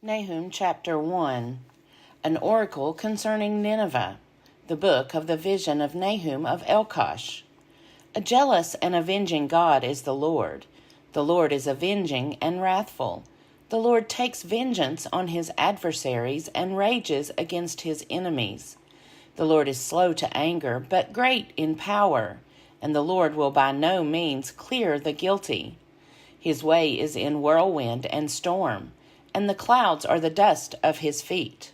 Nahum chapter 1. An oracle concerning Nineveh. The book of the vision of Nahum of Elkosh. A jealous and avenging God is the Lord. The Lord is avenging and wrathful. The Lord takes vengeance on his adversaries and rages against his enemies. The Lord is slow to anger, but great in power, and the Lord will by no means clear the guilty. His way is in whirlwind and storm, and the clouds are the dust of his feet.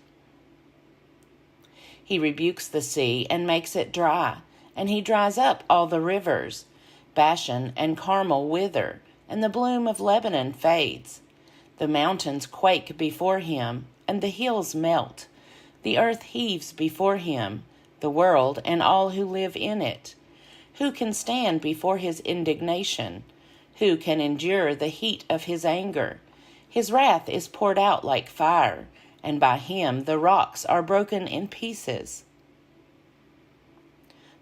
He rebukes the sea and makes it dry, and he dries up all the rivers. Bashan and Carmel wither, and the bloom of Lebanon fades. The mountains quake before him, and the hills melt. The earth heaves before him, the world and all who live in it. Who can stand before his indignation? Who can endure the heat of his anger? His wrath is poured out like fire, and by him the rocks are broken in pieces.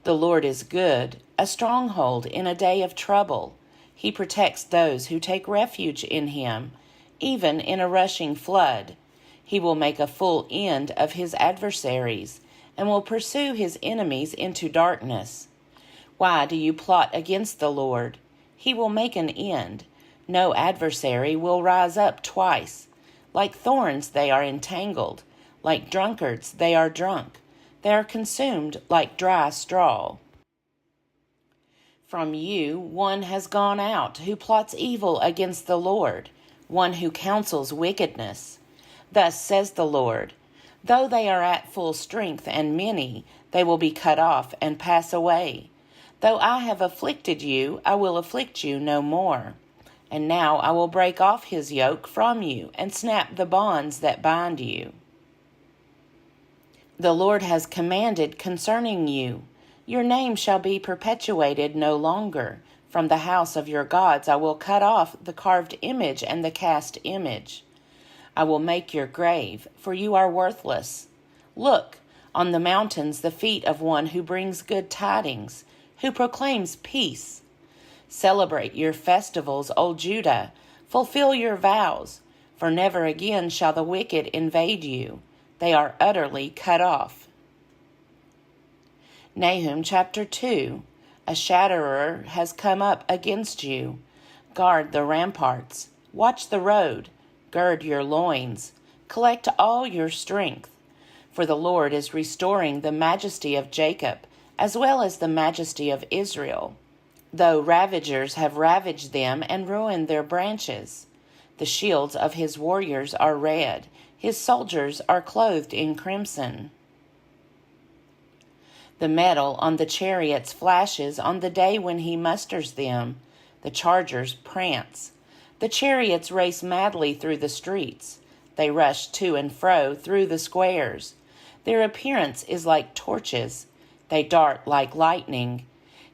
The Lord is good, a stronghold in a day of trouble. He protects those who take refuge in him, even in a rushing flood. He will make a full end of his adversaries, and will pursue his enemies into darkness. Why do you plot against the Lord? He will make an end. No adversary will rise up twice. Like thorns they are entangled. Like drunkards they are drunk. They are consumed like dry straw. From you one has gone out who plots evil against the Lord, one who counsels wickedness. Thus says the Lord, though they are at full strength and many, they will be cut off and pass away. Though I have afflicted you, I will afflict you no more. And now I will break off his yoke from you and snap the bonds that bind you. The Lord has commanded concerning you, your name shall be perpetuated no longer. From the house of your gods I will cut off the carved image and the cast image. I will make your grave, for you are worthless. Look, on the mountains the feet of one who brings good tidings, who proclaims peace. Celebrate your festivals, O Judah. Fulfill your vows, for never again shall the wicked invade you. They are utterly cut off. Nahum chapter 2. A shatterer has come up against you. Guard the ramparts. Watch the road. Gird your loins. Collect all your strength. For the Lord is restoring the majesty of Jacob, as well as the majesty of Israel. Though ravagers have ravaged them and ruined their branches. The shields of his warriors are red, his soldiers are clothed in crimson. The metal on the chariots flashes on the day when he musters them. The chargers prance. The chariots race madly through the streets. They rush to and fro through the squares. Their appearance is like torches. They dart like lightning.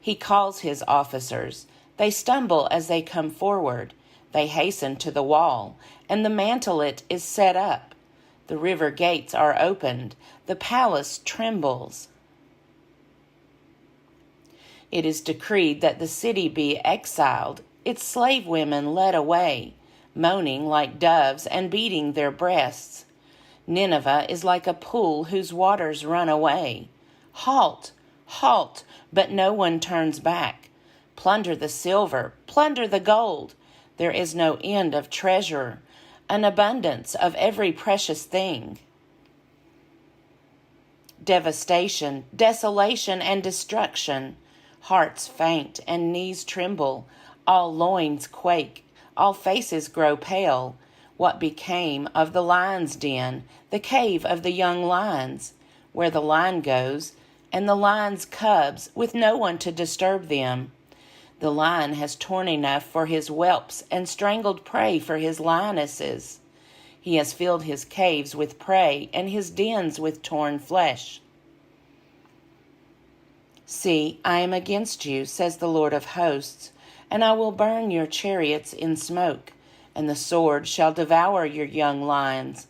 He calls his officers. They stumble as they come forward. They hasten to the wall, and the mantelet is set up. The river gates are opened. The palace trembles. It is decreed that the city be exiled, its slave women led away, moaning like doves and beating their breasts. Nineveh is like a pool whose waters run away. Halt! Halt! But no one turns back. Plunder the silver, plunder the gold. There is no end of treasure, an abundance of every precious thing. Devastation, desolation, and destruction. Hearts faint and knees tremble. All loins quake. All faces grow pale. What became of the lion's den, the cave of the young lions, where the lion goes, and the lion's cubs, with no one to disturb them? The lion has torn enough for his whelps and strangled prey for his lionesses. He has filled his caves with prey and his dens with torn flesh. See, I am against you, says the Lord of hosts, and I will burn your chariots in smoke, and the sword shall devour your young lions.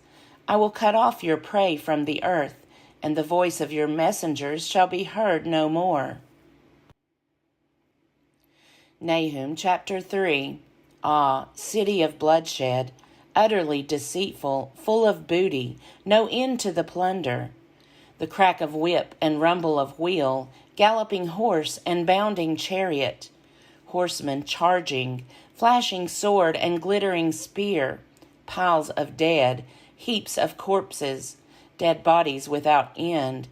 I will cut off your prey from the earth, and the voice of your messengers shall be heard no more. Nahum chapter 3. Ah, city of bloodshed, utterly deceitful, full of booty, no end to the plunder. The crack of whip and rumble of wheel, galloping horse and bounding chariot, horsemen charging, flashing sword and glittering spear, piles of dead, heaps of corpses, dead bodies without end.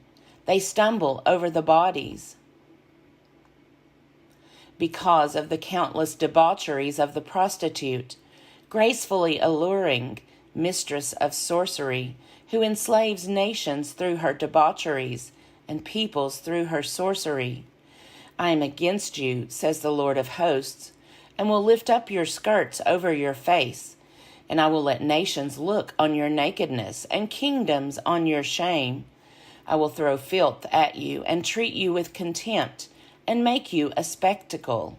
They stumble over the bodies. Because of the countless debaucheries of the prostitute, gracefully alluring, mistress of sorcery, who enslaves nations through her debaucheries and peoples through her sorcery. I am against you, says the Lord of hosts, and will lift up your skirts over your face, and I will let nations look on your nakedness and kingdoms on your shame. I will throw filth at you and treat you with contempt and make you a spectacle.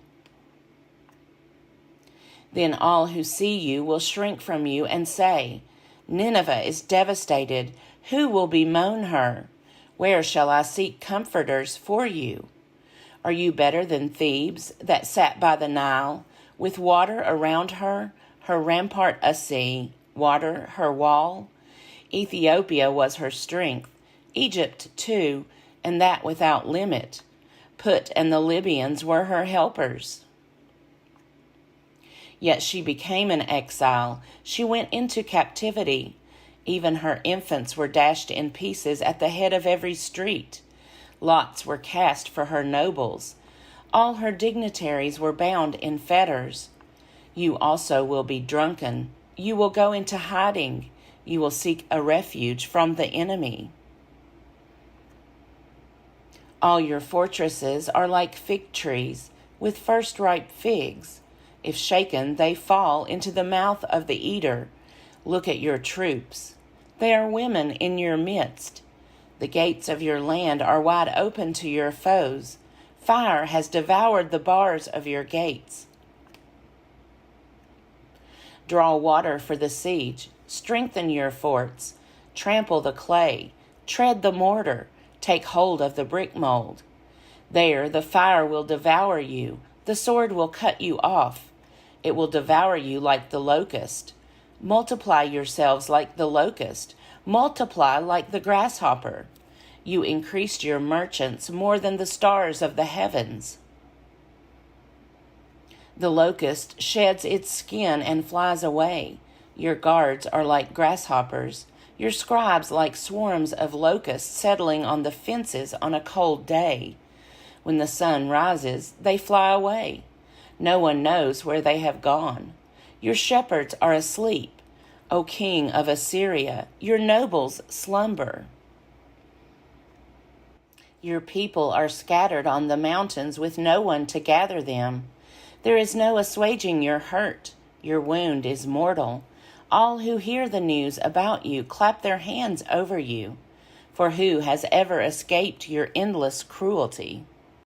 Then all who see you will shrink from you and say, Nineveh is devastated. Who will bemoan her? Where shall I seek comforters for you? Are you better than Thebes, that sat by the Nile, with water around her, her rampart a sea, water her wall? Ethiopia was her strength, Egypt too, and that without limit. Put and the Libyans were her helpers. Yet she became an exile. She went into captivity. Even her infants were dashed in pieces at the head of every street. Lots were cast for her nobles. All her dignitaries were bound in fetters. You also will be drunken. You will go into hiding. You will seek a refuge from the enemy. All your fortresses are like fig trees, with first-ripe figs. If shaken, they fall into the mouth of the eater. Look at your troops. They are women in your midst. The gates of your land are wide open to your foes. Fire has devoured the bars of your gates. Draw water for the siege. Strengthen your forts. Trample the clay. Tread the mortar. Take hold of the brick mold. There the fire will devour you. The sword will cut you off. It will devour you like the locust. Multiply yourselves like the locust. Multiply like the grasshopper. You increased your merchants more than the stars of the heavens. The locust sheds its skin and flies away. Your guards are like grasshoppers. Your scribes like swarms of locusts settling on the fences on a cold day. When the sun rises, they fly away. No one knows where they have gone. Your shepherds are asleep. O king of Assyria, your nobles slumber. Your people are scattered on the mountains with no one to gather them. There is no assuaging your hurt. Your wound is mortal. All who hear the news about you clap their hands over you. For who has ever escaped your endless cruelty?